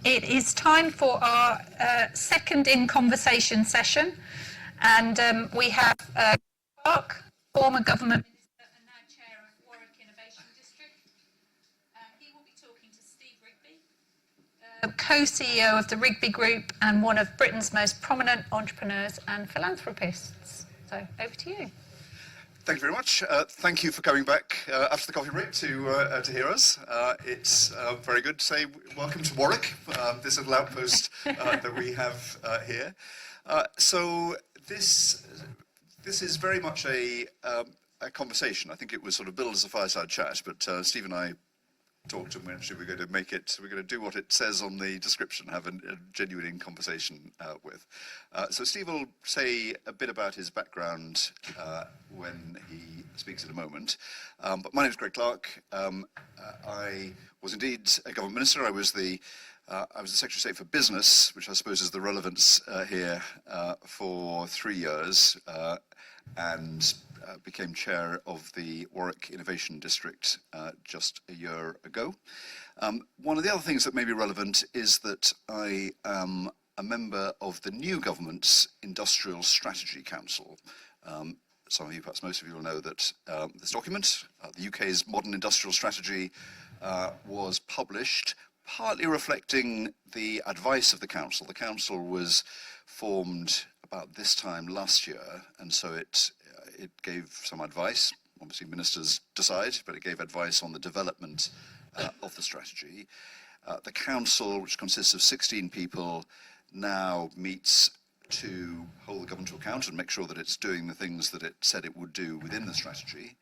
It is time for our second in conversation session, and we have Clark, former government minister and now chair of Warwick Innovation District. He will be talking to Steve Rigby, co-CEO of the Rigby Group and one of Britain's most prominent entrepreneurs and philanthropists. So over to you. Thank you very much. Thank you for coming back after the coffee break to hear us. It's very good to say welcome to Warwick, this little outpost that we have here. So this is very much a conversation. I think it was sort of billed as a fireside chat, but Steve and I talked, and we're going to make it. We're going to do what it says on the description, have a genuine conversation with. So Steve will say a bit about his background when he speaks in a moment. But my name is Greg Clark. I was indeed a government minister. I was the Secretary of State for Business, which I suppose is the relevance here, for 3 years, and became chair of the Warwick Innovation District just a year ago. One of the other things that may be relevant is that I am a member of the new government's Industrial Strategy Council. Some of you, perhaps most of you, will know that this document, the UK's Modern Industrial Strategy, was published partly reflecting the advice of the council. The council was formed about this time last year, and so it gave some advice. Obviously ministers decide, but it gave advice on the development of the strategy. The council, which consists of 16 people, now meets to hold the government to account and make sure that it's doing the things that it said it would do within the strategy.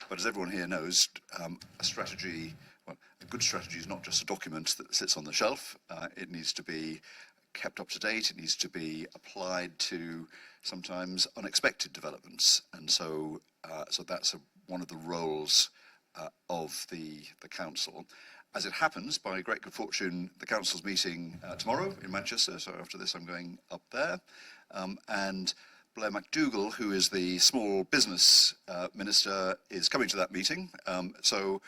But as everyone here knows, a strategy, well, a good strategy is not just a document that sits on the shelf. It needs to be kept up to date. It needs to be applied to sometimes unexpected developments, and so that's one of the roles of the council. As it happens, by great good fortune, the council's meeting tomorrow in Manchester. So after this, I'm going up there, and Blair McDougall, who is the small business minister, is coming to that meeting. So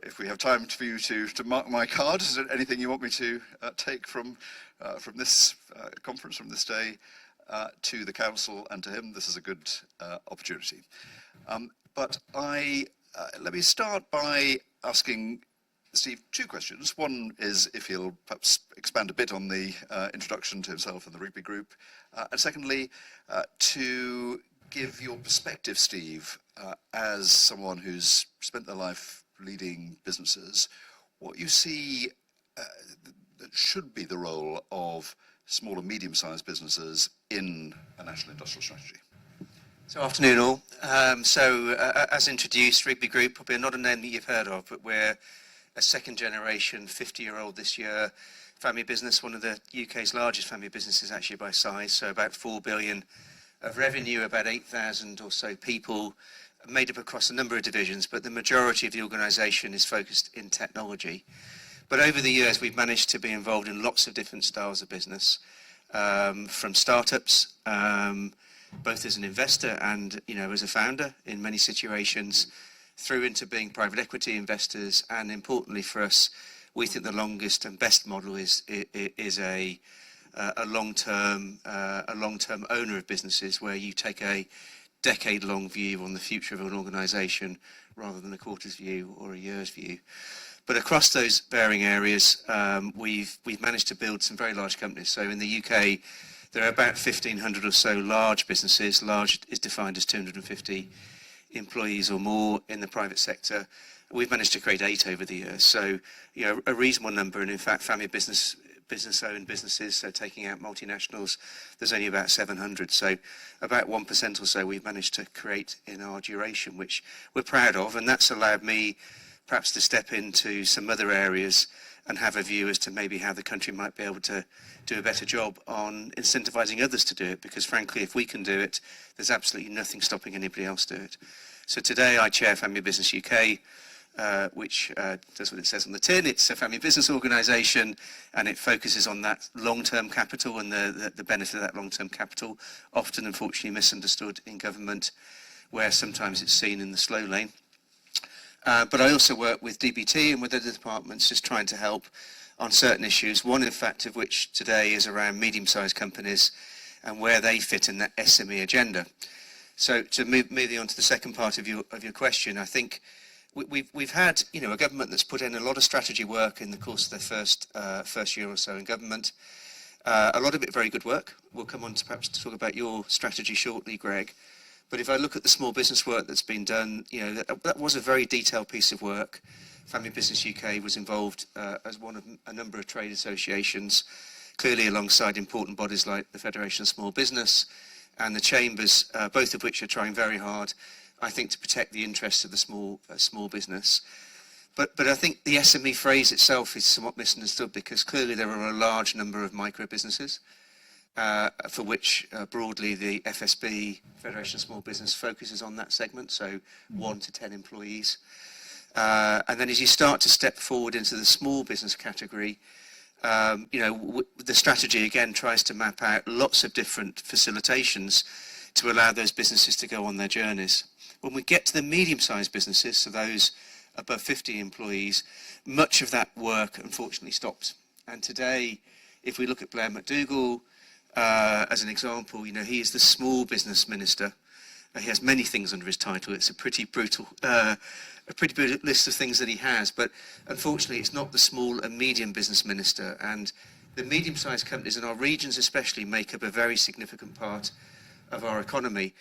if we have time for you to mark my card, is there anything you want me to take from this conference, from this day, to the council and to him? This is a good opportunity. But let me start by asking Steve 2 questions. One is if he'll perhaps expand a bit on the introduction to himself and the Rigby Group. And secondly, to give your perspective, Steve, as someone who's spent their life leading businesses, what you see that should be the role of small and medium-sized businesses in a national industrial strategy. So afternoon all. As introduced, Rigby Group, probably not a name that you've heard of, but we're a second generation, 50-year-old this year, family business, one of the UK's largest family businesses actually by size, so about 4 billion of revenue, about 8,000 or so people, made up across a number of divisions, but the majority of the organisation is focused in technology. But over the years, we've managed to be involved in lots of different styles of business, from startups, both as an investor and, as a founder in many situations, through into being private equity investors, and importantly for us, we think the longest and best model is a long-term owner of businesses, where you take a decade-long view on the future of an organisation rather than a quarter's view or a year's view. But across those varying areas, we've managed to build some very large companies. So in the UK, there are about 1,500 or so large businesses. Large is defined as 250 employees or more in the private sector. We've managed to create 8 over the years. So, a reasonable number, and in fact, family business-owned businesses, so taking out multinationals, there's only about 700. So about 1% or so we've managed to create in our duration, which we're proud of, and that's allowed me perhaps to step into some other areas and have a view as to maybe how the country might be able to do a better job on incentivising others to do it, because frankly, if we can do it, there's absolutely nothing stopping anybody else do it. So today I chair Family Business UK, which does what it says on the tin. It's a family business organisation, and it focuses on that long-term capital and the benefit of that long-term capital, often unfortunately misunderstood in government, where sometimes it's seen in the slow lane. But I also work with DBT and with other departments, just trying to help on certain issues, one in fact of which today is around medium-sized companies and where they fit in that SME agenda. So to move on to the second part of your question, I think we've had a government that's put in a lot of strategy work in the course of their first year or so in government. A lot of it very good work. We'll come on to perhaps to talk about your strategy shortly, Greg. But if I look at the small business work that's been done, that was a very detailed piece of work. Family Business UK was involved as one of a number of trade associations, clearly alongside important bodies like the Federation of Small Business and the Chambers, both of which are trying very hard, I think, to protect the interests of the small business. But I think the SME phrase itself is somewhat misunderstood, because clearly there are a large number of micro businesses for which broadly the FSB, Federation of Small Business, focuses on that segment, so 1 to 10 employees. And then as you start to step forward into the small business category, the strategy again tries to map out lots of different facilitations to allow those businesses to go on their journeys. When we get to the medium-sized businesses, so those above 50 employees, much of that work unfortunately stops. And today, if we look at Blair McDougall as an example, he is the small business minister. He has many things under his title. It's a pretty brutal list of things that he has, but unfortunately it's not the small and medium business minister. And the medium-sized companies in our regions especially make up a very significant part of our economy.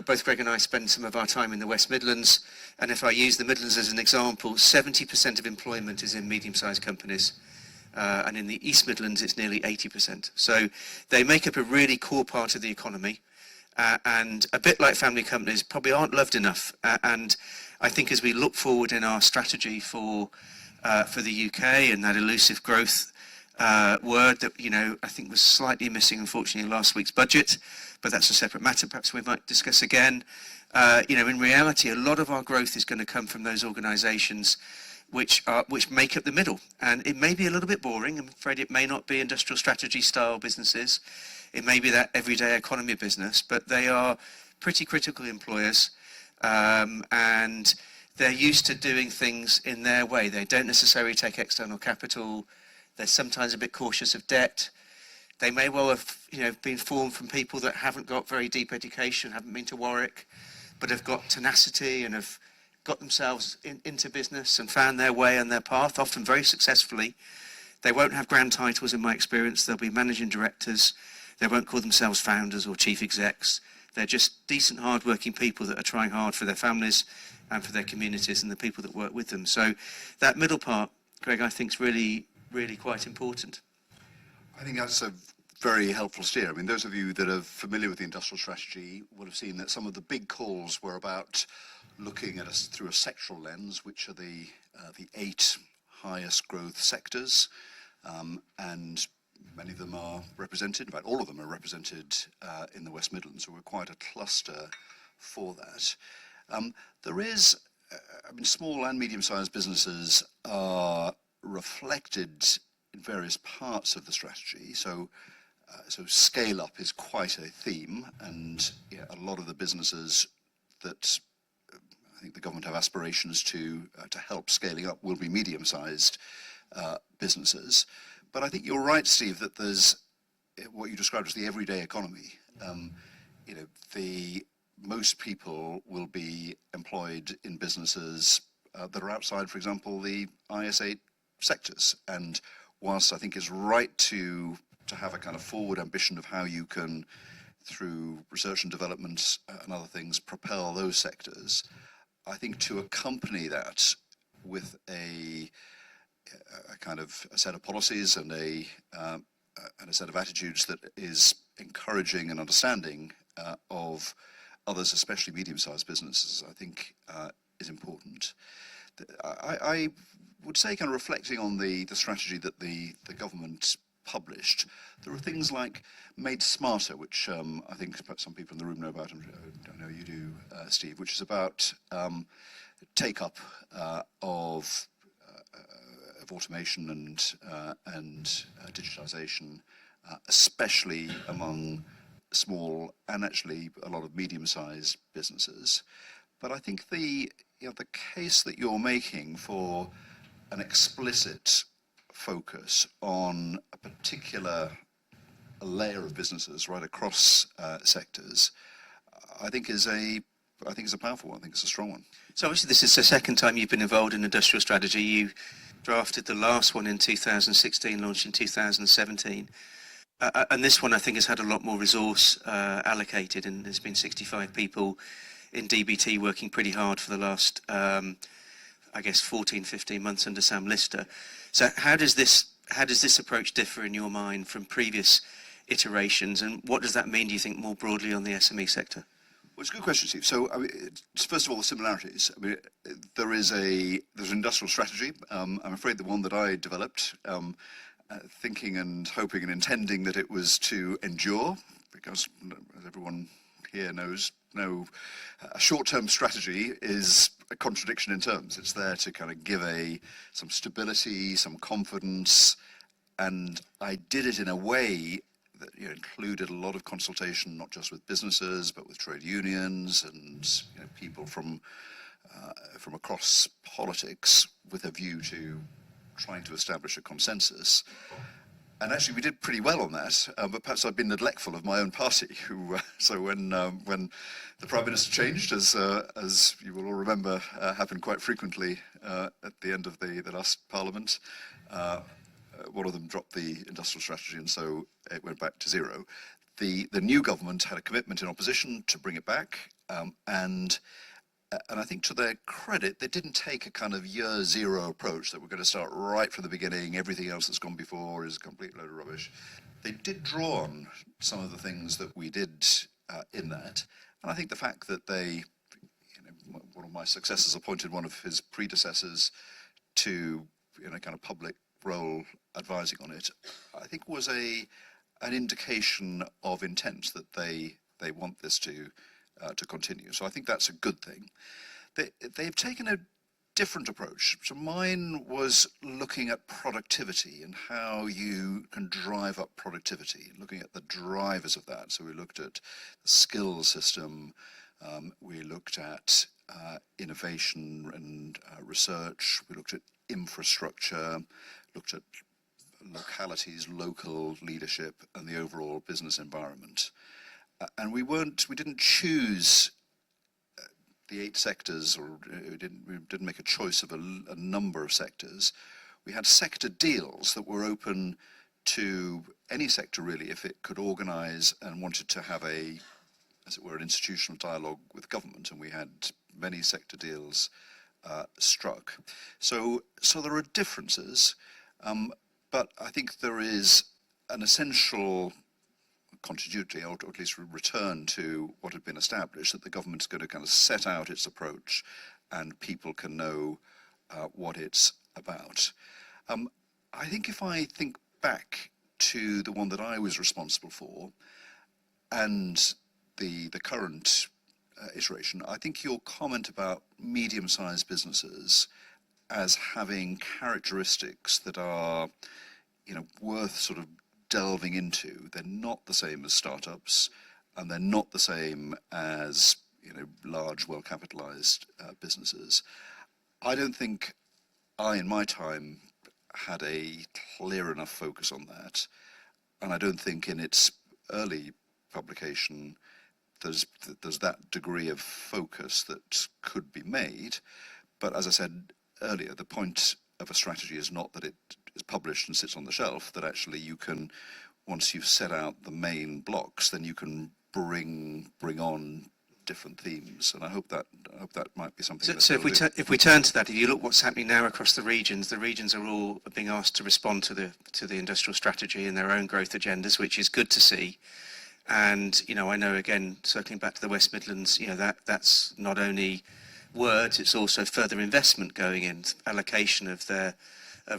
Both Greg and I spend some of our time in the West Midlands, and if I use the Midlands as an example, 70% of employment is in medium-sized companies, and in the East Midlands it's nearly 80%. So they make up a really core part of the economy, and a bit like family companies, probably aren't loved enough. And I think as we look forward in our strategy for the UK and that elusive growth word that I think was slightly missing, unfortunately, in last week's budget, but that's a separate matter. Perhaps we might discuss again. In reality, a lot of our growth is going to come from those organisations which make up the middle, and it may be a little bit boring. I'm afraid it may not be industrial strategy style businesses. It may be that everyday economy business, but they are pretty critical employers, and they're used to doing things in their way. They don't necessarily take external capital. They're sometimes a bit cautious of debt. They may well have been formed from people that haven't got very deep education, haven't been to Warwick, but have got tenacity and have got themselves into business and found their way and their path, often very successfully. They won't have grand titles in my experience. They'll be managing directors. They won't call themselves founders or chief execs. They're just decent, hard-working people that are trying hard for their families and for their communities and the people that work with them. So that middle part, Greg, I think is really, really quite important. I think that's a very helpful steer. I mean, those of you that are familiar with the industrial strategy will have seen that some of the big calls were about looking at us through a sectoral lens, which are the 8 highest growth sectors, and many of them are represented. In fact, all of them are represented in the West Midlands, so we're quite a cluster for that. There is, small and medium-sized businesses are reflected in various parts of the strategy. So scale up is quite a theme, and a lot of the businesses that I think the government have aspirations to help scaling up will be medium-sized businesses. But I think you're right, Steve, that there's what you described as the everyday economy. Most people will be employed in businesses that are outside, for example, the IS8 sectors. And whilst I think it's right to have a kind of forward ambition of how you can, through research and development and other things, propel those sectors, I think to accompany that with a kind of a set of policies and a set of attitudes that is encouraging and understanding of others, especially medium-sized businesses, I think is important. I would say, kind of reflecting on the strategy that the government published, there are things like Made Smarter, which I think perhaps some people in the room know about, and I don't know you do, Steve, which is about take-up of automation and digitization, especially among small and actually a lot of medium-sized businesses. But I think the case that you're making for an explicit focus on a particular layer of businesses right across sectors, I think is a powerful one. I think it's a strong one. So obviously this is the second time you've been involved in industrial strategy. You drafted the last one in 2016, launched in 2017. And this one I think has had a lot more resource allocated, and there's been 65 people in DBT working pretty hard for the last, 14, 15 months under Sam Lister. So how does this approach differ in your mind from previous iterations, and what does that mean, do you think, more broadly on the SME sector? Well, it's a good question, Steve. So, first of all, the similarities. There's an industrial strategy. I'm afraid the one that I developed, thinking and hoping and intending that it was to endure, because as everyone here knows, a short-term strategy is a contradiction in terms. It's there to kind of give some stability, some confidence, and I did it in a way that included a lot of consultation, not just with businesses, but with trade unions and people from across politics, with a view to trying to establish a consensus. And actually, we did pretty well on that. But perhaps I've been neglectful of my own party. So when the Prime Minister changed, as you will all remember, happened quite frequently at the end of the last Parliament. One of them dropped the industrial strategy, and so it went back to zero. The new government had a commitment in opposition to bring it back, and I think to their credit, they didn't take a kind of year zero approach that we're going to start right from the beginning. Everything else that's gone before is a complete load of rubbish. They did draw on some of the things that we did in that, and I think the fact that one of my successors appointed one of his predecessors to kind of public role advising on it, I think was an indication of intent that they want this to continue. So I think that's a good thing. They've taken a different approach. So mine was looking at productivity and how you can drive up productivity, looking at the drivers of that. So we looked at the skills system, we looked at innovation and research, we looked at infrastructure, looked at localities, local leadership, and the overall business environment. And we didn't choose the 8 sectors, or we didn't make a choice of a number of sectors. We had sector deals that were open to any sector really, if it could organise and wanted to have as it were, an institutional dialogue with government, and we had many sector deals struck. So there are differences, but I think there is an essential continuity, or at least return to what had been established, that the government's going to kind of set out its approach and people can know what it's about. I think if I think back to the one that I was responsible for and the current iteration, I think your comment about medium-sized businesses as having characteristics that are worth sort of delving into. They're not the same as startups, and they're not the same as large, well-capitalized businesses. I don't think in my time had a clear enough focus on that, and I don't think in its early publication there's that degree of focus that could be made. But as I said earlier, the point of a strategy is not that it is published and sits on the shelf, that actually you can, once you've set out the main blocks, then you can bring on different themes, and I hope that might be something. So if we turn to that, if you look what's happening now across the regions are all being asked to respond to the industrial strategy and their own growth agendas, which is good to see. And I know, again, circling back to the West Midlands, that's not only words, it's also further investment going in, allocation of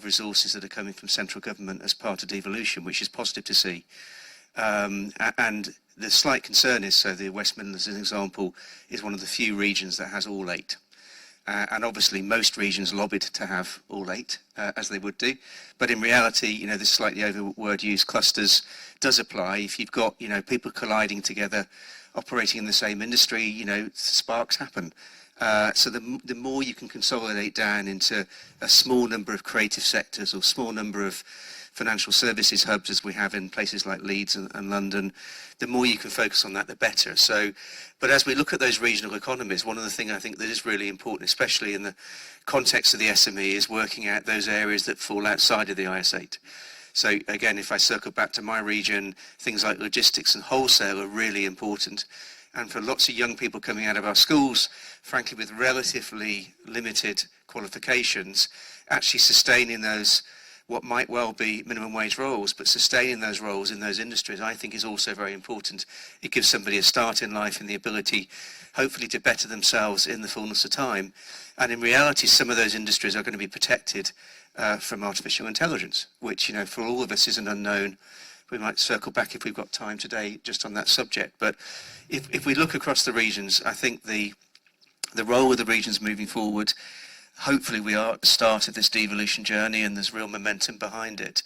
resources that are coming from central government as part of devolution, which is positive to see. And the slight concern is, so the West Midlands, as an example, is one of the few regions that has all 8. And obviously most regions lobbied to have all 8, as they would do. But in reality, this slightly over word use, clusters, does apply. If you've got, people colliding together, operating in the same industry, sparks happen. So the more you can consolidate down into a small number of creative sectors or small number of financial services hubs, as we have in places like Leeds and London, the more you can focus on that, the better. So, but as we look at those regional economies, one of the things I think that is really important, especially in the context of the SME, is working out those areas that fall outside of the IS8. So again, if I circle back to my region, things like logistics and wholesale are really important. And for lots of young people coming out of our schools, frankly, with relatively limited qualifications, actually sustaining those, what might well be minimum wage roles, but sustaining those roles in those industries, I think is also very important. It gives somebody a start in life and the ability, hopefully, to better themselves in the fullness of time. And in reality, some of those industries are going to be protected from artificial intelligence, which, you know, for all of us is an unknown. We might circle back if we've got time today just on that subject. But if we look across the regions, I think the role of the regions moving forward, hopefully we are at the start of this devolution journey and there's real momentum behind it.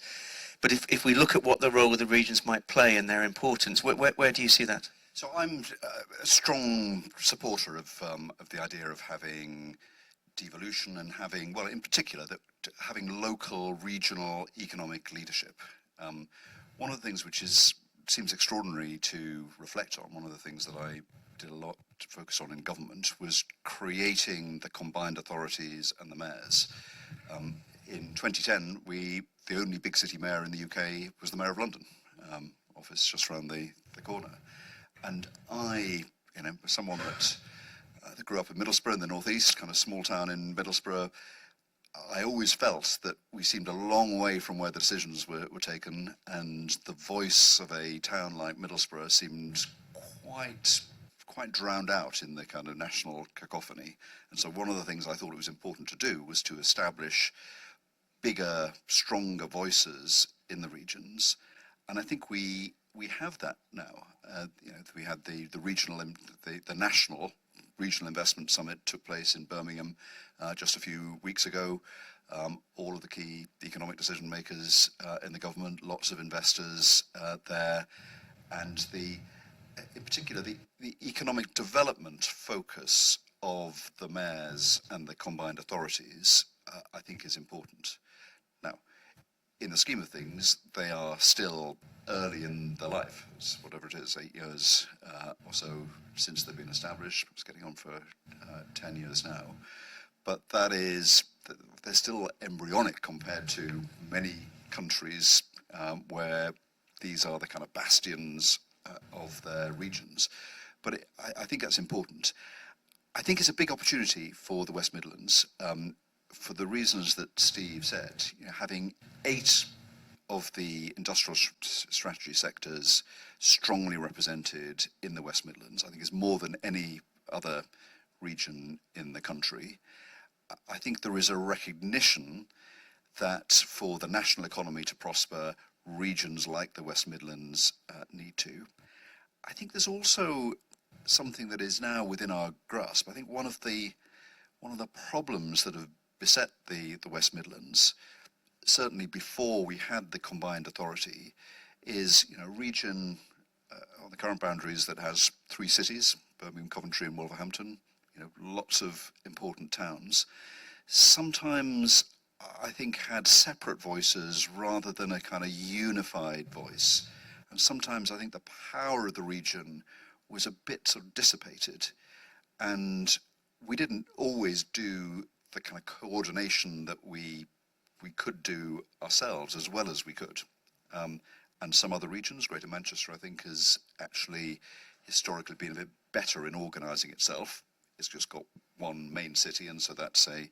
But if we look at what the role of the regions might play and their importance, where do you see that? So I'm a strong supporter of the idea of having devolution and having, well, in particular, that having local, regional economic leadership. One of the things which seems extraordinary to reflect on, one of the things that I did a lot to focus on in government, was creating the combined authorities and the mayors. In 2010, the only big city mayor in the UK was the Mayor of London, office just around the corner. And I, you know, someone that grew up in Middlesbrough in the northeast, kind of small town in Middlesbrough, I always felt that we seemed a long way from where the decisions were taken, and the voice of a town like Middlesbrough seemed quite drowned out in the kind of national cacophony. And so one of the things I thought it was important to do was to establish bigger, stronger voices in the regions. And I think we have that now. You know, we had the national regional investment summit took place in Birmingham just a few weeks ago. All of the key economic decision makers in the government, lots of investors there, and in particular the economic development focus of the mayors and the combined authorities, I think is important. Now, in the scheme of things, they are still early in their life. It's whatever it is, 8 years or so since they've been established. It's getting on for 10 years now. But they're still embryonic compared to many countries where these are the kind of bastions of their regions. But I think that's important. I think it's a big opportunity for the West Midlands for the reasons that Steve said. You know, having 8 of the industrial strategy sectors strongly represented in the West Midlands, I think is more than any other region in the country. I think there is a recognition that for the national economy to prosper, regions like the West Midlands need to. I think there's also something that is now within our grasp. I think one of the problems that have beset the West Midlands, certainly before we had the combined authority, is, you know, a region on the current boundaries that has 3 cities, Birmingham, Coventry and Wolverhampton, you know, lots of important towns, sometimes I think had separate voices rather than a kind of unified voice. And sometimes I think the power of the region was a bit sort of dissipated, and we didn't always do the kind of coordination that we could do ourselves as well as we could. And some other regions, Greater Manchester, I think, has actually historically been a bit better in organising itself. It's just got one main city, and so that's a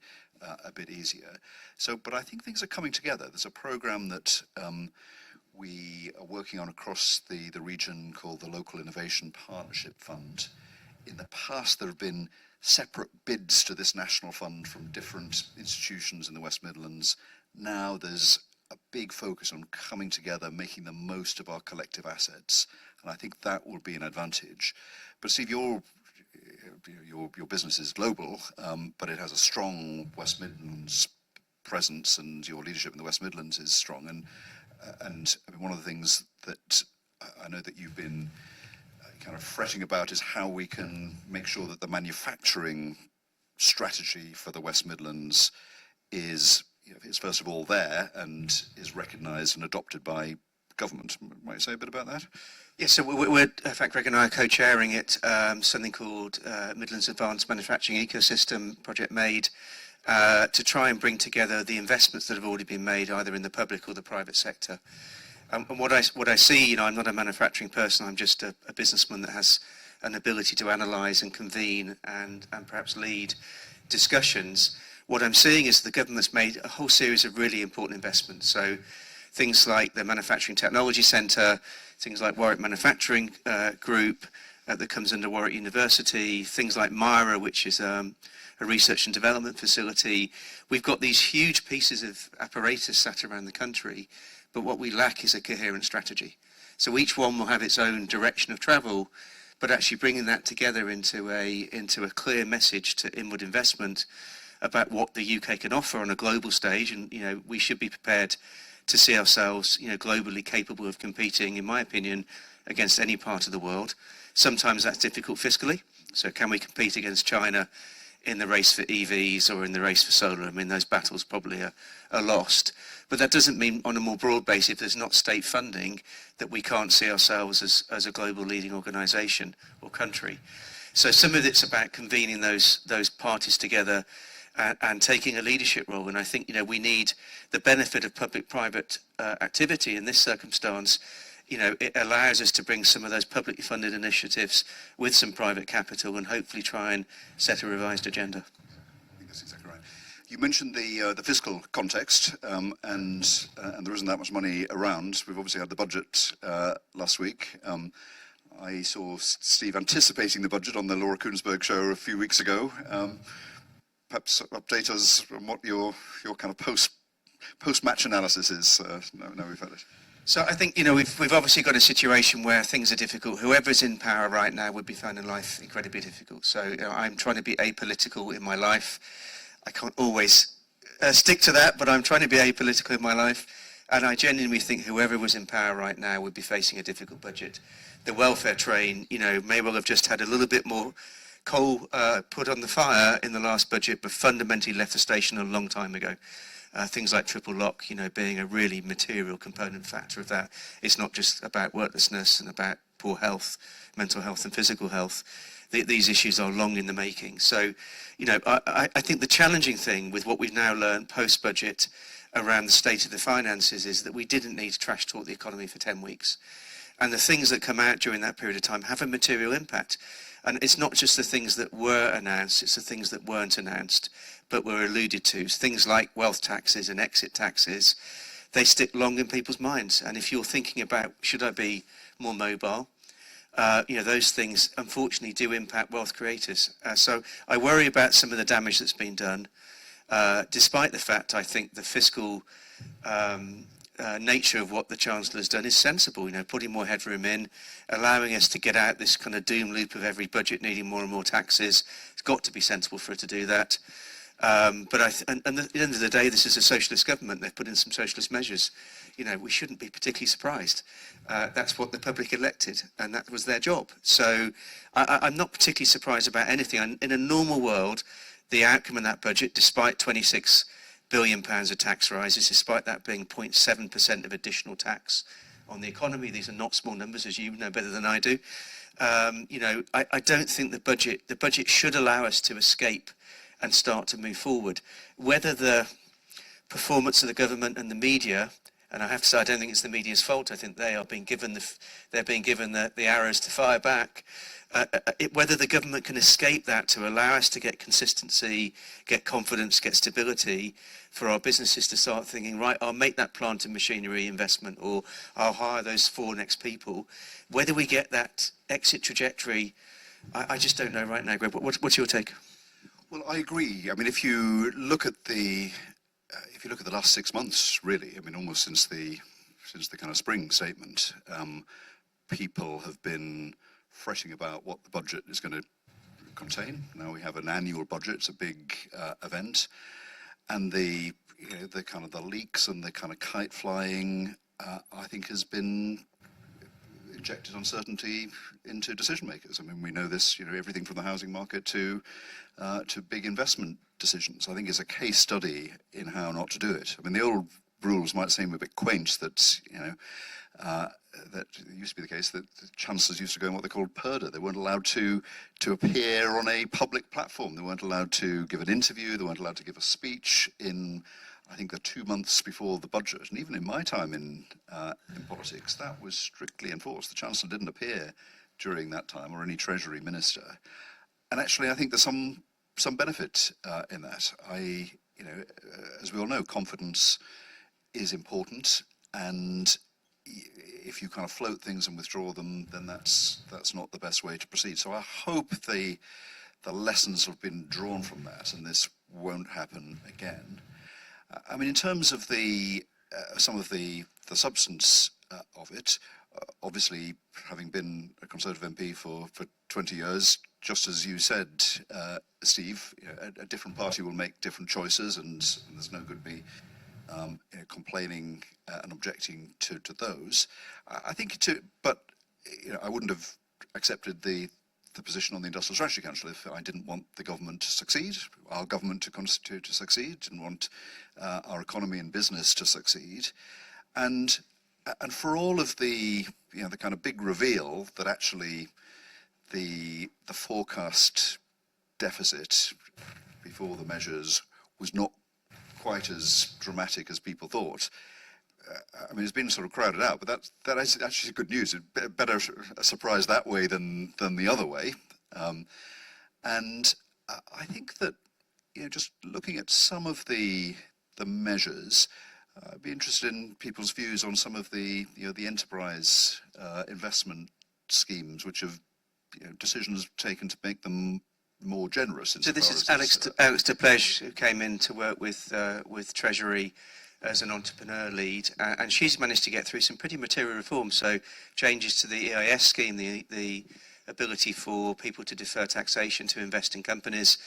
bit easier. So, but I think things are coming together. There's a programme that we are working on across the region called the Local Innovation Partnership Fund. In the past, there have been separate bids to this national fund from different institutions in the West Midlands. Now there's a big focus on coming together, making the most of our collective assets, and I think that will be an advantage. But Steve, your business is global, but it has a strong West Midlands presence, and your leadership in the West Midlands is strong. And I mean, one of the things that I know that you've been kind of fretting about is how we can make sure that the manufacturing strategy for the West Midlands is, is first of all there and is recognised and adopted by government. Might you say a bit about that? Yes, so we're in fact, Greg and I are co-chairing it, something called Midlands Advanced Manufacturing Ecosystem, Project MADE, to try and bring together the investments that have already been made either in the public or the private sector. And what I see, I'm not a manufacturing person, I'm just a businessman that has an ability to analyse and convene and perhaps lead discussions. What I'm seeing is the government's made a whole series of really important investments. So things like the Manufacturing Technology Centre, things like Warwick Manufacturing Group that comes under Warwick University, things like MIRA, which is a research and development facility. We've got these huge pieces of apparatus sat around the country, but what we lack is a coherent strategy. So each one will have its own direction of travel, but actually bringing that together into a clear message to inward investment about what the UK can offer on a global stage. And we should be prepared to see ourselves globally capable of competing, in my opinion, against any part of the world. Sometimes that's difficult fiscally. So can we compete against China in the race for EVs or in the race for solar? I mean, those battles probably are lost. But that doesn't mean on a more broad basis, if there's not state funding, that we can't see ourselves as a global leading organisation or country. So some of it's about convening those parties together and taking a leadership role. And I think we need the benefit of public-private activity in this circumstance. It allows us to bring some of those publicly funded initiatives with some private capital and hopefully try and set a revised agenda. I think that's exactly right. You mentioned the fiscal context, and there isn't that much money around. We've obviously had the budget last week. I saw Steve anticipating the budget on the Laura Kuenssberg show a few weeks ago. Perhaps update us on what your kind of post-match analysis is. Now we've had it. So I think we've obviously got a situation where things are difficult. Whoever's in power right now would be finding life incredibly difficult. So I'm trying to be apolitical in my life. I can't always stick to that, but I'm trying to be apolitical in my life. And I genuinely think whoever was in power right now would be facing a difficult budget. The welfare train, may well have just had a little bit more coal put on the fire in the last budget, but fundamentally left the station a long time ago. Things like triple lock, being a really material component factor of that. It's not just about worklessness and about poor health, mental health and physical health. These issues are long in the making. So, I think the challenging thing with what we've now learned post-budget around the state of the finances is that we didn't need to trash talk the economy for 10 weeks. And the things that come out during that period of time have a material impact. And it's not just the things that were announced, it's the things that weren't announced, but were alluded to. Things like wealth taxes and exit taxes, they stick long in people's minds. And if you're thinking about, should I be more mobile? Those things unfortunately do impact wealth creators. So I worry about some of the damage that's been done, despite the fact I think the fiscal nature of what the Chancellor's done is sensible, putting more headroom in, allowing us to get out this kind of doom loop of every budget needing more and more taxes. It's got to be sensible for it to do that. But at the end of the day, this is a socialist government. They've put in some socialist measures. We shouldn't be particularly surprised. That's what the public elected, and that was their job. So I'm not particularly surprised about anything. In a normal world, the outcome in that budget, despite £26 billion of tax rises, despite that being 0.7% of additional tax on the economy, these are not small numbers, as you know better than I do. I don't think the budget should allow us to escape and start to move forward. Whether the performance of the government and the media, and I have to say I don't think it's the media's fault, I think they are being given the arrows to fire back. Whether the government can escape that to allow us to get consistency, get confidence, get stability, for our businesses to start thinking, right, I'll make that plant and machinery investment, or I'll hire those 4 next people. Whether we get that exit trajectory, I just don't know right now. Greg, what's your take? Well, I agree. I mean, if you look at the last 6 months, really, I mean, almost since the kind of spring statement, people have been fretting about what the budget is going to contain. Now we have an annual budget; it's a big event, and the kind of the leaks and the kind of kite flying, I think, has been injected uncertainty into decision makers. I mean, we know this, everything from the housing market to big investment decisions. I think it's a case study in how not to do it. I mean, the old rules might seem a bit quaint that, that it used to be the case that the chancellors used to go in what they called purdah. They weren't allowed to appear on a public platform. They weren't allowed to give an interview. They weren't allowed to give a speech in, I think, the 2 months before the budget. And even in my time in politics, that was strictly enforced. The chancellor didn't appear during that time, or any treasury minister. And actually, I think there's some benefit in that. As we all know, confidence is important, and if you kind of float things and withdraw them, then that's not the best way to proceed. So I hope the lessons have been drawn from that, and this won't happen again. I mean, in terms of some of the substance of it, obviously, having been a Conservative MP for 20 years, just as you said, Steve, a different party will make different choices, and there's no good me complaining and objecting to those. I think but I wouldn't have accepted the position on the Industrial Strategy Council if I didn't want the government to succeed, our government to succeed, didn't want our economy and business to succeed, and for all of the the kind of big reveal that actually the forecast deficit before the measures was not quite as dramatic as people thought. I mean, it's been sort of crowded out, but that is actually good news. It's better a surprise that way than the other way. And I think that just looking at some of the measures, I'd be interested in people's views on some of the the enterprise investment schemes, which have decisions taken to make them more generous. So this is Alex de Plege, who came in to work with Treasury as an entrepreneur lead, and she's managed to get through some pretty material reforms. So changes to the EIS scheme, the ability for people to defer taxation to invest in companies,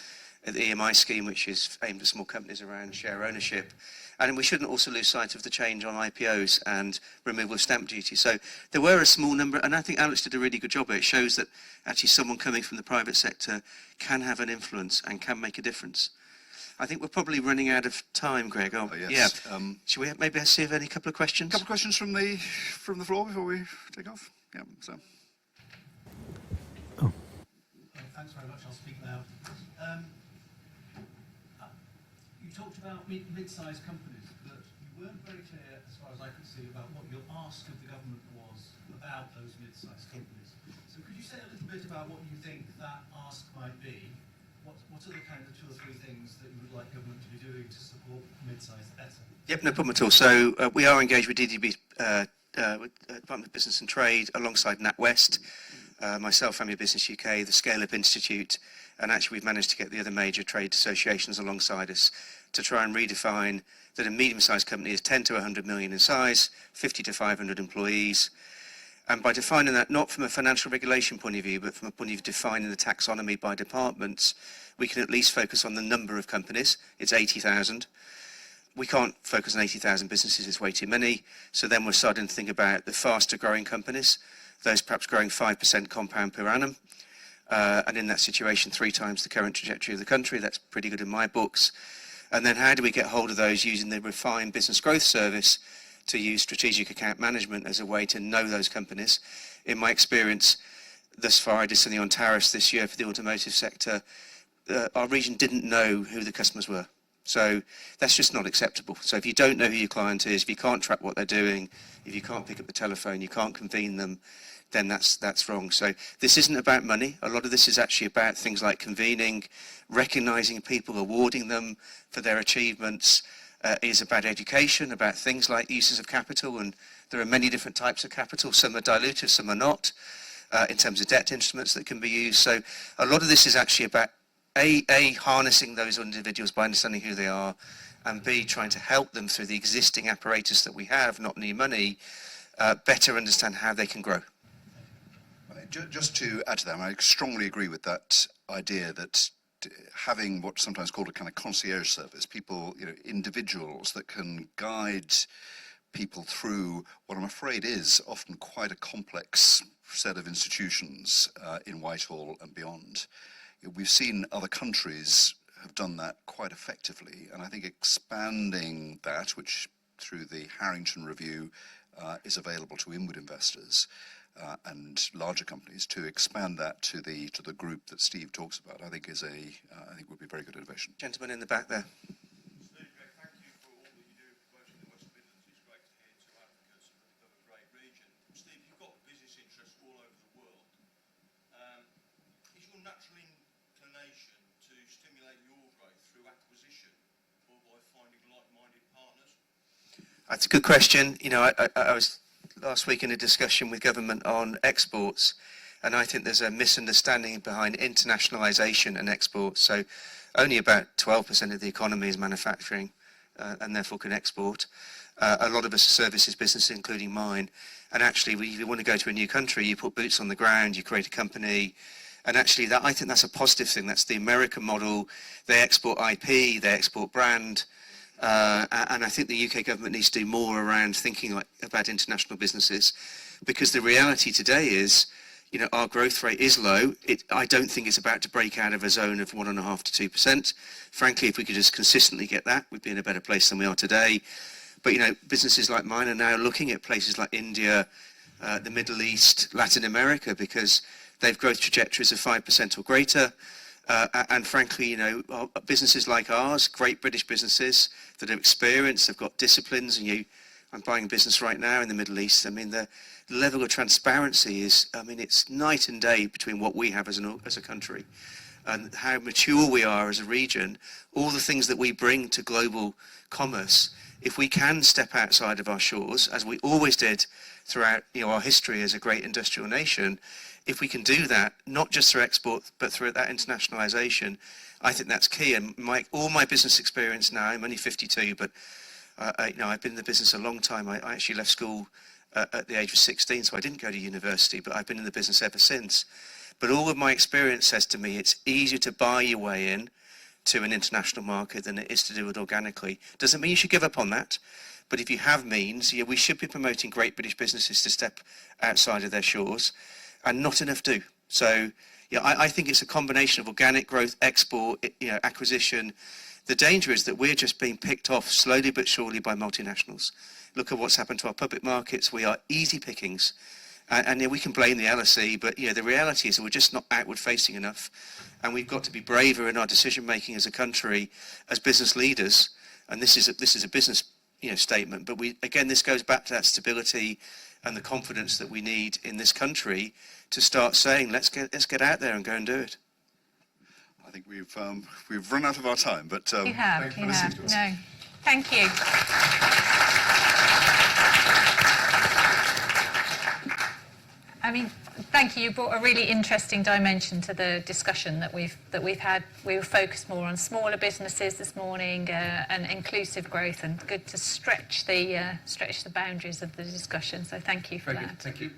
the EMI scheme, which is aimed at small companies around share ownership. And we shouldn't also lose sight of the change on IPOs and removal of stamp duty. So there were a small number, and I think Alex did a really good job. It shows that actually someone coming from the private sector can have an influence and can make a difference. I think we're probably running out of time, Greg. Oh, yes. Yeah. Should we maybe see if any couple of questions? A couple of questions from the floor before we take off. Yeah. So. Oh. Thanks very much. I'll speak now. You talked about mid-sized companies, but you weren't very clear, as far as I could see, about what your ask of the government was about those mid-sized companies. So could you say a little bit about what you think that ask might be? What are the kind of 2 or 3 things that you would like government to be doing to support mid-sized better? Yep, no problem at all. So we are engaged with DDB, with Department of Business and Trade, alongside NatWest, myself, Family Business UK, the Scale Up Institute, and actually we've managed to get the other major trade associations alongside us to try and redefine that a medium-sized company is 10 to 100 million in size, 50 to 500 employees. And by defining that not from a financial regulation point of view, but from a point of view of defining the taxonomy by departments, we can at least focus on the number of companies. It's 80,000. We can't focus on 80,000 businesses, it's way too many. So then we're starting to think about the faster growing companies, those perhaps growing 5% compound per annum. And in that situation, 3 times the current trajectory of the country. That's pretty good in my books. And then how do we get hold of those using the refined business growth service to use strategic account management as a way to know those companies? In my experience, thus far, I did something on tariffs this year for the automotive sector. Our region didn't know who the customers were. So that's just not acceptable. So if you don't know who your client is, if you can't track what they're doing, if you can't pick up the telephone, you can't convene them, then that's wrong. So this isn't about money. A lot of this is actually about things like convening, recognising people, awarding them for their achievements. Is about education, about things like uses of capital, and there are many different types of capital. Some are dilutive, some are not, in terms of debt instruments that can be used. So a lot of this is actually about A, harnessing those individuals by understanding who they are, and B, trying to help them through the existing apparatus that we have, not new money, better understand how they can grow. Just to add to that, I strongly agree with that idea that having what's sometimes called a kind of concierge service, people, individuals that can guide people through what I'm afraid is often quite a complex set of institutions in Whitehall and beyond. We've seen other countries have done that quite effectively, and I think expanding that, which through the Harrington Review is available to inward investors and larger companies, to expand that to the group that Steve talks about, I think I think would be very good innovation. Gentleman in the back there. Steve, thank you for all that you do promoting the West Midlands. It's great to hear two advocates of a great region. Steve, you've got business interests all over the world. Is your natural inclination to stimulate your growth through acquisition or by finding like-minded partners? That's a good question. You know, I was last week in a discussion with government on exports, and I think there's a misunderstanding behind internationalisation and exports. So only about 12% of the economy is manufacturing and therefore can export. A lot of us are services businesses, including mine. And actually, if you want to go to a new country, you put boots on the ground, you create a company. And actually, I think that's a positive thing. That's the American model. They export IP, they export brand. And I think the UK government needs to do more around thinking about international businesses, because the reality today is, you know, our growth rate is low. I don't think it's about to break out of a zone of 1.5% to 2%. Frankly, if we could just consistently get that, we'd be in a better place than we are today. But, you know, businesses like mine are now looking at places like India, the Middle East, Latin America, because they've growth trajectories of 5% or greater. And frankly, you know, businesses like ours, great British businesses that are experienced, they've got disciplines, and I'm buying a business right now in the Middle East. I mean, the level of transparency is, I mean, it's night and day between what we have as a country and how mature we are as a region. All the things that we bring to global commerce, if we can step outside of our shores, as we always did throughout, you know, our history as a great industrial nation, if we can do that, not just through export, but through that internationalisation, I think that's key. And all my business experience now, I'm only 52, but you know, I've been in the business a long time. I actually left school at the age of 16, so I didn't go to university, but I've been in the business ever since. But all of my experience says to me, it's easier to buy your way in to an international market than it is to do it organically. Doesn't mean you should give up on that. But if you have means, yeah, we should be promoting great British businesses to step outside of their shores. And not enough do. So, yeah, I think it's a combination of organic growth, export, you know, acquisition. The danger is that we're just being picked off slowly but surely by multinationals. Look at what's happened to our public markets. We are easy pickings. And yeah, we can blame the LSE, but you know, the reality is that we're just not outward facing enough. And we've got to be braver in our decision making as a country, as business leaders. And this is a business, you know, statement. But this goes back to that stability and the confidence that we need in this country to start saying, let's get out there and go and do it. I think we've run out of our time, but You have. thank you for listening to us. No, thank you. I mean, thank you. You brought a really interesting dimension to the discussion that we've had. We were focused more on smaller businesses this morning and inclusive growth, and good to stretch the boundaries of the discussion. So thank you for Very that. good. Thank you.